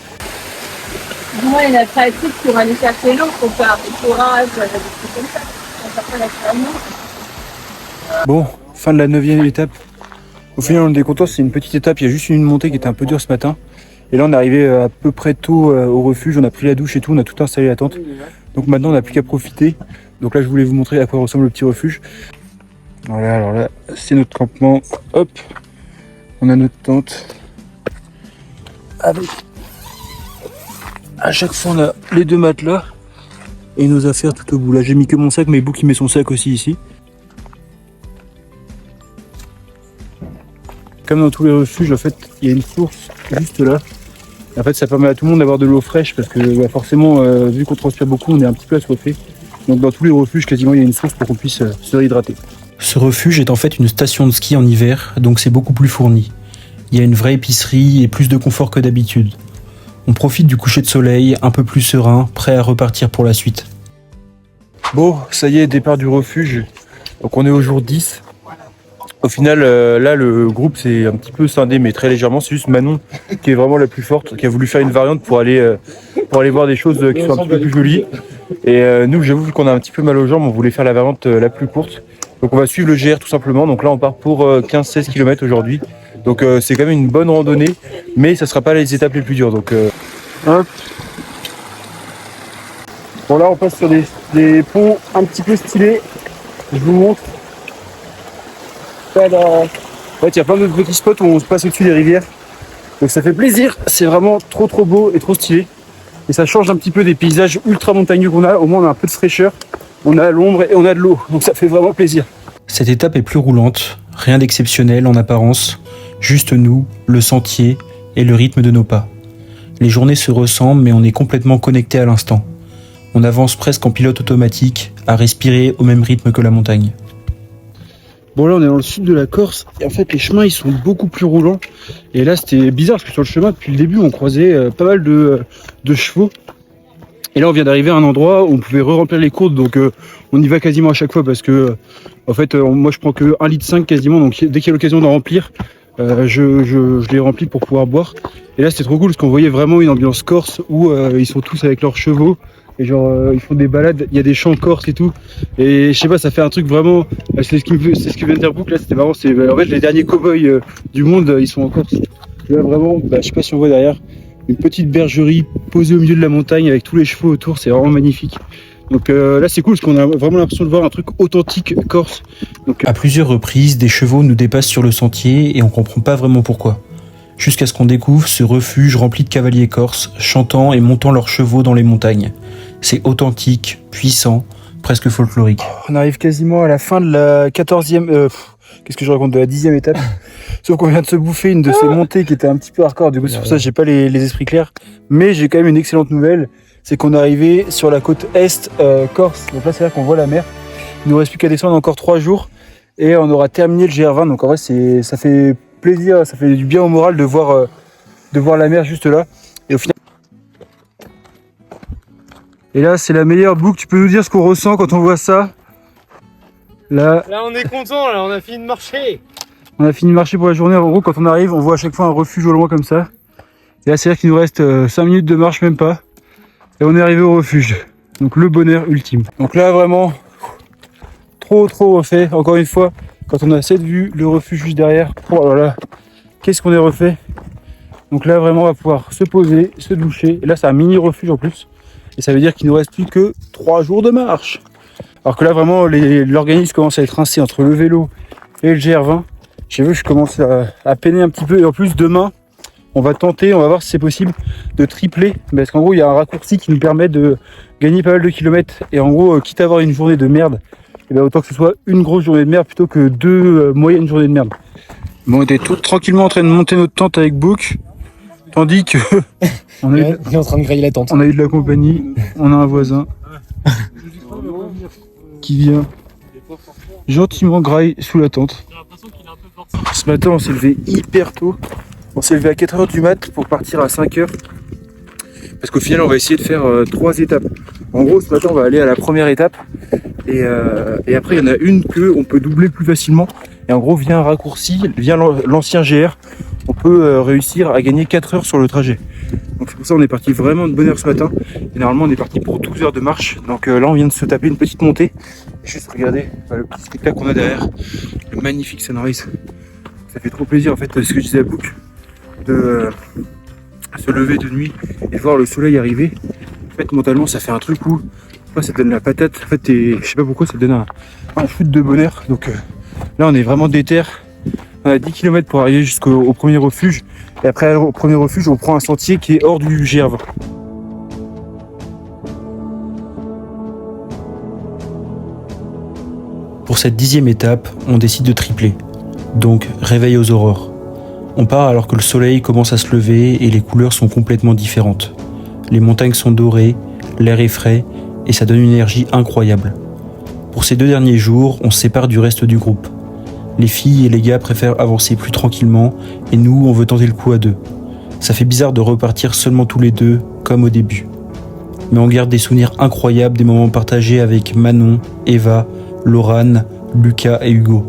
Moi, il y a la pratique pour aller chercher l'eau, pour faire des fourrages, des trucs comme ça. On s'appelle naturellement. Bon, fin de la 9e étape. Au final, on est content, c'est une petite étape. Il y a juste une montée qui était un peu dure ce matin. Et là, on est arrivé à peu près tôt au refuge. On a pris la douche et tout. On a tout installé la tente. Donc maintenant, on n'a plus qu'à profiter. Donc là, je voulais vous montrer à quoi ressemble le petit refuge. Voilà, alors là, c'est notre campement. Hop, on a notre tente. Avec, à chaque fois, on a les 2 matelas et nos affaires tout au bout. Là, j'ai mis que mon sac, mais Book il met son sac aussi ici. Comme dans tous les refuges, en fait, il y a une source juste là. En fait, ça permet à tout le monde d'avoir de l'eau fraîche parce que bah, forcément, vu qu'on transpire beaucoup, on est un petit peu assoiffé. Donc dans tous les refuges, quasiment, il y a une source pour qu'on puisse se réhydrater. Ce refuge est en fait une station de ski en hiver, donc c'est beaucoup plus fourni. Il y a une vraie épicerie et plus de confort que d'habitude. On profite du coucher de soleil, un peu plus serein, prêt à repartir pour la suite. Bon, ça y est, départ du refuge. Donc on est au jour 10. Au final, là, le groupe s'est un petit peu scindé, mais très légèrement. C'est juste Manon qui est vraiment la plus forte, qui a voulu faire une variante pour aller voir des choses qui sont un petit peu plus jolies. Et nous, j'avoue qu'on a un petit peu mal aux jambes, on voulait faire la variante la plus courte. Donc on va suivre le GR tout simplement. Donc là, on part pour 15-16 km aujourd'hui. Donc c'est quand même une bonne randonnée, mais ça sera pas les étapes les plus dures. Donc hop. Bon là, on passe sur des ponts un petit peu stylés. Je vous montre. En fait, il y a plein de petits spots où on se passe au-dessus des rivières. Donc ça fait plaisir. C'est vraiment trop beau et trop stylé. Et ça change un petit peu des paysages ultra montagneux qu'on a. Au moins, on a un peu de fraîcheur. On a l'ombre et on a de l'eau. Donc ça fait vraiment plaisir. Cette étape est plus roulante, rien d'exceptionnel en apparence, juste nous, le sentier et le rythme de nos pas. Les journées se ressemblent mais on est complètement connecté à l'instant. On avance presque en pilote automatique, à respirer au même rythme que la montagne. Bon là on est dans le sud de la Corse et en fait les chemins ils sont beaucoup plus roulants. Et là c'était bizarre parce que sur le chemin depuis le début on croisait pas mal de chevaux. Et là on vient d'arriver à un endroit où on pouvait re-remplir les courses donc on y va quasiment à chaque fois parce que en fait moi je prends que 1,5 litre quasiment donc dès qu'il y a l'occasion d'en remplir je les remplis pour pouvoir boire. Et là c'était trop cool parce qu'on voyait vraiment une ambiance corse où ils sont tous avec leurs chevaux. Et genre ils font des balades, il y a des chants corses et tout. Et je sais pas, ça fait un truc vraiment. C'est ce que vient de dire Book là, c'était marrant. C'est en fait les derniers cow-boys du monde, ils sont en Corse. Là vraiment, je sais pas si on voit derrière, une petite bergerie posée au milieu de la montagne avec tous les chevaux autour, c'est vraiment magnifique. Donc là c'est cool parce qu'on a vraiment l'impression de voir un truc authentique corse. Donc, À plusieurs reprises, des chevaux nous dépassent sur le sentier et on comprend pas vraiment pourquoi. Jusqu'à ce qu'on découvre ce refuge rempli de cavaliers corses, chantant et montant leurs chevaux dans les montagnes. C'est authentique, puissant, presque folklorique. On arrive quasiment à la fin de la 14e... qu'est-ce que je raconte, de la 10e étape. Sauf qu'on vient de se bouffer une de ces montées qui était un petit peu hardcore. Du coup c'est pour ça que j'ai pas les esprits clairs. Mais j'ai quand même une excellente nouvelle. C'est qu'on est arrivé sur la côte est corse. Donc là c'est là qu'on voit la mer. Il nous reste plus qu'à descendre encore 3 jours. Et on aura terminé le GR20. Donc en vrai ça fait plaisir, ça fait du bien au moral de voir la mer juste là. Et au final... Et là c'est la meilleure boucle. Tu peux nous dire ce qu'on ressent quand on voit ça? Là on est content, là on a fini de marcher. On a fini de marcher pour la journée. En gros quand on arrive on voit à chaque fois un refuge au loin comme ça. Et là c'est à dire qu'il nous reste 5 minutes de marche, même pas. Et on est arrivé au refuge. Donc le bonheur ultime. Donc là vraiment trop refait. Encore une fois, quand on a cette vue, le refuge juste derrière. Oh là là, qu'est-ce qu'on est refait. Donc là vraiment on va pouvoir se poser, se doucher. Et là c'est un mini refuge en plus. Et ça veut dire qu'il nous reste plus que 3 jours de marche. Alors que là vraiment l'organisme commence à être rincé entre le vélo et le GR20. J'ai vu que je commence à peiner un petit peu. Et en plus demain on va voir si c'est possible de tripler. Parce qu'en gros il y a un raccourci qui nous permet de gagner pas mal de kilomètres. Et en gros quitte à avoir une journée de merde, et bien autant que ce soit une grosse journée de merde plutôt que 2 moyennes journées de merde. Bon, on était tout tranquillement en train de monter notre tente avec Book. Tandis que on est en train de griller la tente. On a eu de la compagnie, on a un voisin qui vient gentiment grailler sous la tente. Ce matin on s'est levé hyper tôt, on s'est levé à 4h du mat pour partir à 5h. Parce qu'au final on va essayer de faire 3 étapes. En gros ce matin on va aller à la première étape et après il y en a une qu'on peut doubler plus facilement. Et en gros via un raccourci, via l'ancien GR, on peut réussir à gagner 4 heures sur le trajet. Donc c'est pour ça qu'on est parti vraiment de bonne heure ce matin. Et normalement on est parti pour 12 heures de marche. Donc là on vient de se taper une petite montée. Et juste regardez le petit spectacle qu'on a derrière. Le magnifique sunrise. Ça fait trop plaisir en fait, ce que je disais à Book, de se lever de nuit et de voir le soleil arriver. En fait mentalement ça fait un truc où ça te donne la patate. En fait je sais pas pourquoi ça te donne un shoot de bonheur. Donc là on est vraiment déter. On a 10 km pour arriver jusqu'au premier refuge. Et après au premier refuge on prend un sentier qui est hors du GR20. Pour cette 10e étape, on décide de tripler. Donc réveil aux aurores. On part alors que le soleil commence à se lever et les couleurs sont complètement différentes. Les montagnes sont dorées, l'air est frais et ça donne une énergie incroyable. Pour ces 2 derniers jours, on se sépare du reste du groupe. Les filles et les gars préfèrent avancer plus tranquillement et nous, on veut tenter le coup à 2. Ça fait bizarre de repartir seulement tous les 2, comme au début. Mais on garde des souvenirs incroyables, des moments partagés avec Manon, Eva, Laurane, Lucas et Hugo.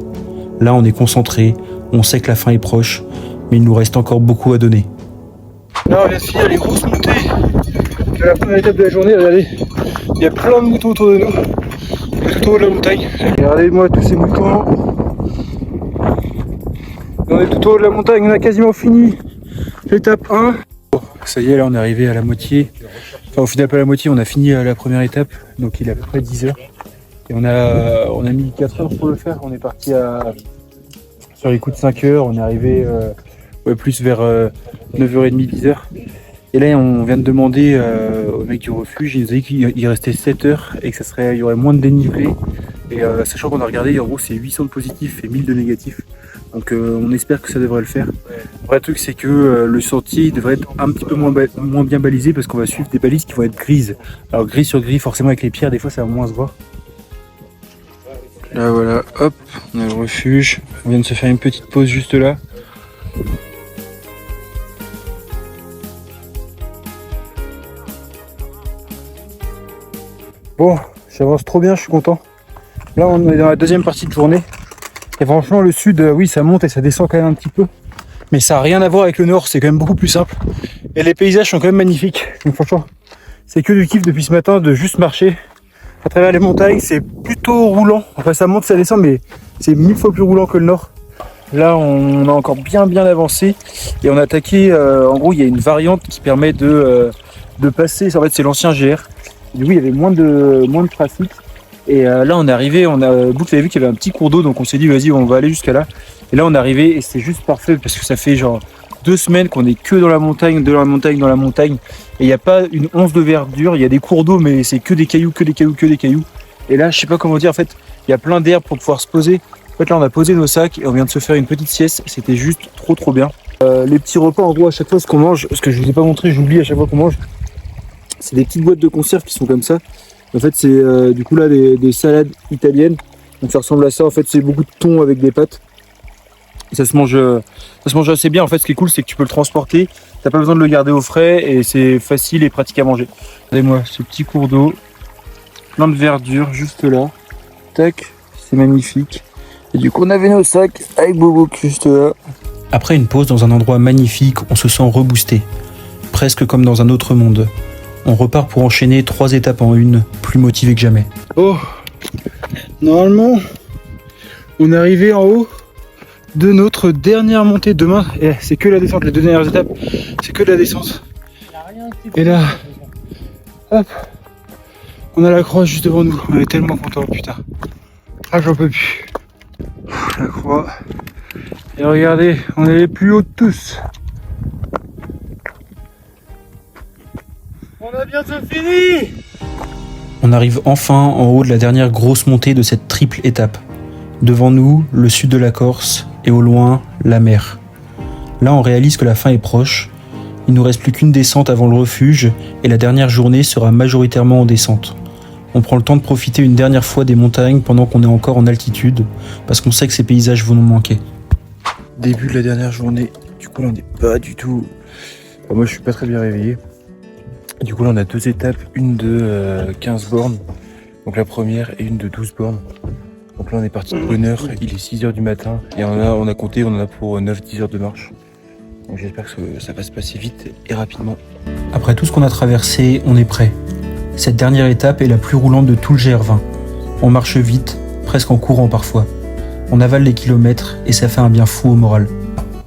Là, on est concentré, on sait que la fin est proche, mais il nous reste encore beaucoup à donner. Là, on vient de finir les grosses montées de la première étape de la journée. Regardez, il y a plein de moutons autour de nous, tout au haut de la montagne. Regardez-moi tous ces moutons. On est tout au haut de la montagne, on a quasiment fini l'étape 1. Bon, ça y est, là on est arrivé à la moitié. Enfin, au final, pas à la moitié, on a fini la première étape, donc il est à peu près 10 heures. Et on a mis 4 heures pour le faire. On est parti sur les coups de 5 heures, on est arrivé plus vers 9h30, 10h. Et là, on vient de demander au mec du refuge, il nous a dit qu'il restait 7 heures et que il y aurait moins de dénivelé. Et sachant qu'on a regardé, en gros, c'est 800 de positifs et 1000 de négatifs. Donc on espère que ça devrait le faire. Le vrai truc, c'est que le sentier devrait être un petit peu moins bien balisé parce qu'on va suivre des balises qui vont être grises. Alors gris sur gris, forcément avec les pierres, des fois ça va moins se voir. Là voilà, hop, on a le refuge. On vient de se faire une petite pause juste là. Bon, j'avance trop bien, je suis content. Là on est dans la deuxième partie de journée. Et franchement le sud, oui ça monte et ça descend quand même un petit peu. Mais ça n'a rien à voir avec le nord, c'est quand même beaucoup plus simple. Et les paysages sont quand même magnifiques. Donc franchement, c'est que du kiff depuis ce matin de juste marcher à travers les montagnes. C'est plutôt roulant. Enfin ça monte, ça descend, mais c'est 1000 fois plus roulant que le nord. Là on a encore bien avancé. Et on a attaqué, en gros il y a une variante qui permet de passer. En fait c'est l'ancien GR. Du coup il y avait moins de trafic. Et là on est arrivé, Book avait vu qu'il y avait un petit cours d'eau, donc on s'est dit vas-y on va aller jusqu'à là. Et là on est arrivé et c'est juste parfait parce que ça fait genre 2 semaines qu'on est que dans la montagne. Et il n'y a pas une once de verdure, il y a des cours d'eau mais c'est que des cailloux. Et là je sais pas comment dire, en fait il y a plein d'herbes pour pouvoir se poser. En fait là on a posé nos sacs et on vient de se faire une petite sieste, c'était juste trop bien. Les petits repas en gros à chaque fois ce qu'on mange, ce que je vous ai pas montré, j'oublie à chaque fois qu'on mange, c'est des petites boîtes de conserve qui sont comme ça. En fait c'est du coup là des salades italiennes, donc ça ressemble à ça. En fait c'est beaucoup de thon avec des pâtes. Ça se mange assez bien. En fait ce qui est cool c'est que tu peux le transporter, t'as pas besoin de le garder au frais et c'est facile et pratique à manger. Regardez-moi ce petit cours d'eau, plein de verdure juste là, tac, c'est magnifique. Et du coup on avait nos sacs avec Boubouk juste là. Après une pause dans un endroit magnifique, on se sent reboosté, presque comme dans un autre monde. On repart pour enchaîner 3 étapes en une, plus motivé que jamais. Oh, normalement, on est arrivé en haut de notre dernière montée. Demain, c'est que la descente, les 2 dernières étapes, c'est que de la descente. Et là, hop, on a la croix juste devant nous. On est tellement contents, putain. Ah, j'en peux plus. La croix. Et regardez, on est les plus hauts de tous. On a bientôt fini! On arrive enfin en haut de la dernière grosse montée de cette triple étape. Devant nous, le sud de la Corse et au loin, la mer. Là, on réalise que la fin est proche. Il ne nous reste plus qu'une descente avant le refuge et la dernière journée sera majoritairement en descente. On prend le temps de profiter une dernière fois des montagnes pendant qu'on est encore en altitude parce qu'on sait que ces paysages vont nous manquer. Début de la dernière journée, du coup là on n'est pas du tout... Bon, moi je suis pas très bien réveillé. Du coup là on a 2 étapes, une de 15 bornes, donc la première, et une de 12 bornes. Donc là on est parti pour 1 heure, il est 6h du matin, et on a compté, on en a pour 9-10 heures de marche. Donc j'espère que ça va se passer vite et rapidement. Après tout ce qu'on a traversé, on est prêt. Cette dernière étape est la plus roulante de tout le GR20. On marche vite, presque en courant parfois. On avale les kilomètres et ça fait un bien fou au moral.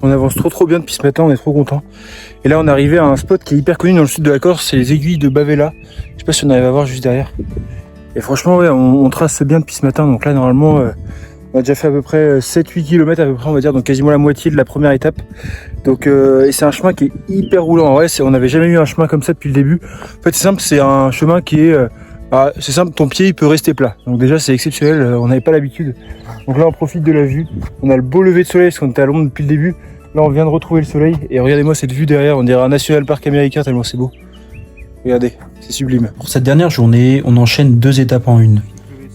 On avance trop bien depuis ce matin, on est trop content. Et là on est arrivé à un spot qui est hyper connu dans le sud de la Corse, c'est les aiguilles de Bavella. Je sais pas si on arrive à voir juste derrière. Et franchement ouais, on trace bien depuis ce matin, donc là normalement on a déjà fait à peu près 7-8 km à peu près on va dire, donc quasiment la moitié de la première étape. Donc et c'est un chemin qui est hyper roulant, en vrai on n'avait jamais eu un chemin comme ça depuis le début. En fait c'est simple, c'est un chemin qui est... c'est simple, ton pied il peut rester plat, donc déjà c'est exceptionnel, on n'avait pas l'habitude. Donc là on profite de la vue, on a le beau lever de soleil parce qu'on était à l'ombre depuis le début. Là on vient de retrouver le soleil et regardez-moi cette vue derrière, on dirait un national park américain tellement c'est beau. Regardez, c'est sublime. Pour cette dernière journée, on enchaîne 2 étapes en une.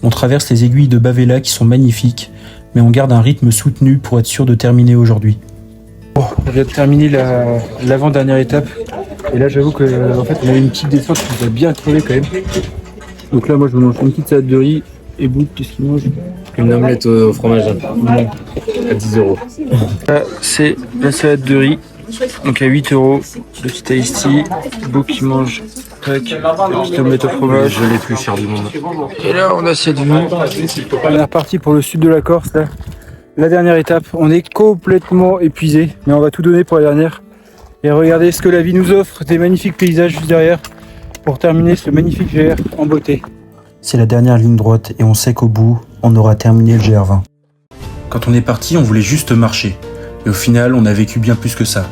On traverse les aiguilles de Bavella qui sont magnifiques, mais on garde un rythme soutenu pour être sûr de terminer aujourd'hui. Bon, on vient de terminer l'avant-dernière étape et là j'avoue que en fait on a eu une petite descente qui nous a bien crevé quand même. Donc là moi je me mange une petite salade de riz et Bout, qu'est-ce qu'il mange? Une omelette au fromage à 10 €. Là, c'est la salade de riz, donc à 8 €. Le petit iced tea, Beau qui mange. Tac, la petite omelette au fromage. Je l'ai plus cher du monde. Et là, on a cette vue. On est reparti pour le sud de la Corse, là. La dernière étape. On est complètement épuisé, mais on va tout donner pour la dernière. Et regardez ce que la vie nous offre, des magnifiques paysages juste derrière, pour terminer ce magnifique GR en beauté. C'est la dernière ligne droite et on sait qu'au bout, on aura terminé le GR20. Quand on est parti, on voulait juste marcher. Et au final, on a vécu bien plus que ça.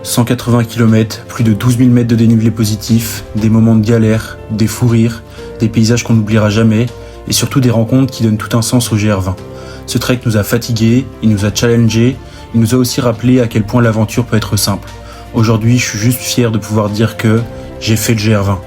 180 km, plus de 12 000 mètres de dénivelé positif, des moments de galère, des fous rires, des paysages qu'on n'oubliera jamais, et surtout des rencontres qui donnent tout un sens au GR20. Ce trek nous a fatigués, il nous a challengés, il nous a aussi rappelé à quel point l'aventure peut être simple. Aujourd'hui, je suis juste fier de pouvoir dire que j'ai fait le GR20.